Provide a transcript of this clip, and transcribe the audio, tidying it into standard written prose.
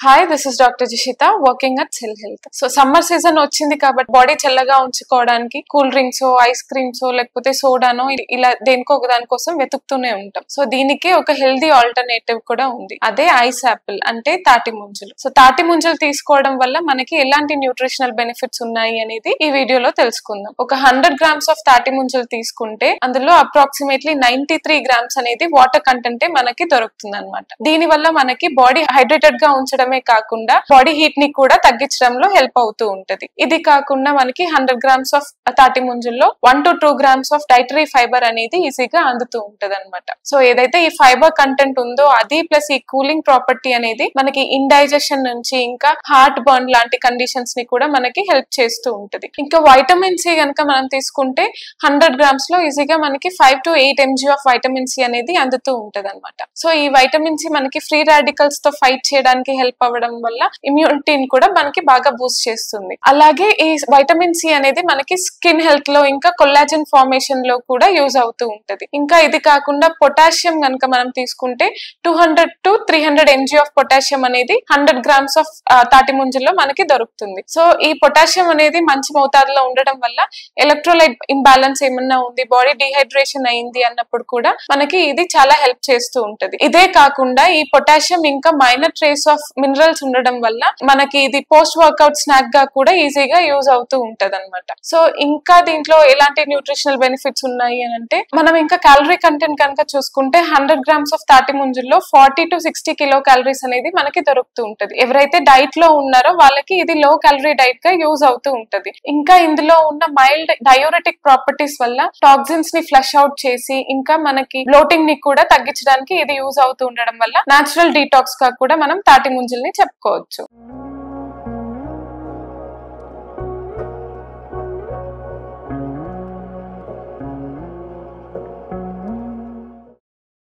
Hi, this is Dr. Jishita working at Cell Health. So summer season వచ్చింది కాబట్టి body చల్లగా ఉంచుకోవడానికి cool drinks ice creams లేకపోతే సోడానో ఇలా దేనికో ఒక దాని కోసం వెతుకుతూనే ఉంటాం. సో దీనికి ఒక హెల్దీ ఆల్టర్నేటివ్ కూడా ఉంది. అదే ఐస్ యాపిల్ అంటే తాటి ముంజలు. సో తాటి ముంజలు తీసుకోవడం వల్ల మనకి ఎలాంటి న్యూట్రిషనల్ బెనిఫిట్స్ ఉన్నాయి అనేది ఈ వీడియోలో తెలుసుకుందాం. ఒక 100 grams ఆఫ్ తాటి ముంజలు తీసుకుంటే అందులో అప్రాక్సిమేట్లీ 93 grams అనేది వాటర్ కంటెంటే మనకి దొరుకుతుంది అనమాట. దీని వల్ల మనకి బాడీ హైడ్రేటెడ్ గా ఉంచడమే కాకుండా బాడీ హీట్ ని కూడా తగ్గించడంలో హెల్ప్ అవుతూ ఉంటది. ఇది కాకుండా మనకి 100 grams ఆఫ్ తాటి ముంజల్లో 1 to 2 grams of dietary fibre అనేది ఈజీగా అందుతూ ఉంటది అనమాట. సో ఏదైతే ఈ ఫైబర్ కంటెంట్ ఉందో అది ప్లస్ ఈ కూలింగ్ ప్రాపర్టీ అనేది మనకి ఇండైజెషన్ నుంచి ఇంకా హార్ట్ బర్న్ లాంటి కండిషన్స్ ని కూడా మనకి హెల్ప్ చేస్తూ ఉంటది. ఇంకా వైటమిన్ సి కనుక మనం తీసుకుంటే 100 grams లో ఈజీగా మనకి 5 to 8 mg of vitamin C అనేది అందుతూ ఉంటది అనమాట. సో ఈ వైటమిన్ సి మనకి ఫ్రీ రాడికల్స్ తో ఫైట్ చేయడానికి హెల్ప్ అవ్వడం వల్ల ఇమ్యూనిటీని కూడా మనకి బాగా బూస్ట్ చేస్తుంది. అలాగే ఈ వైటమిన్ సి అనేది మనకి స్కిన్ హెల్త్ లో ఇంకా కొల్లాజన్ ఫార్మేషన్ లో కూడా యూజ్ అవుతూ ఉంటది. ఇంకా ఇది కాకుండా పొటాషియం కనుక మనం తీసుకుంటే 200 to 300 mg ఆఫ్ పొటాషియం అనేది 100 grams ఆఫ్ తాటి ముంజల్లో మనకి దొరుకుతుంది. సో ఈ పొటాషియం అనేది మంచి మోతాదులో ఉండడం వల్ల ఎలక్ట్రోలైట్ ఇంబ్యాలెన్స్ ఏమన్నా ఉంది, బాడీ డిహైడ్రేషన్ అయింది అన్నప్పుడు కూడా మనకి ఇది చాలా హెల్ప్ చేస్తూ ఉంటది. ఇదే కాకుండా ఈ పొటాషియం ఇంకా మైనర్ ట్రేస్ ఆఫ్ మినరల్స్ ఉండడం వల్ల మనకి ఇది పోస్ట్ వర్కౌట్ స్నాక్ గా కూడా ఈజీగా యూజ్ అవుతూ ఉంటది అనమాట. సో ఇంకా దీంట్లో ఎలాంటి న్యూట్రిషనల్ బెనిఫిట్స్ ఉన్నాయి అని అంటే మనం ఇంకా క్యాలరీ కంటెంట్ కనుక చూసుకుంటే 100 grams ఆఫ్ తాటి ముంజల్లో 40 to 60 కిలో క్యాలరీస్ అనేది మనకి దొరుకుతూ ఉంటది. ఎవరైతే డైట్ లో ఉన్నారో వాళ్ళకి ఇది లో క్యాలరీ డైట్ గా యూజ్ అవుతూ ఉంటది. ఇంకా ఇందులో ఉన్న మైల్డ్ డయూరెటిక్ ప్రాపర్టీస్ వల్ల టాక్సిన్స్ ని ఫ్లష్ అవుట్ చేసి ఇంకా మనకి బ్లోటింగ్ ని కూడా తగ్గించడానికి ఇది యూజ్ అవుతూ ఉండడం వల్ల నేచురల్ డీటాక్స్ గా కూడా మనం తాటి ముంజల్ని చెప్పుకోవచ్చు.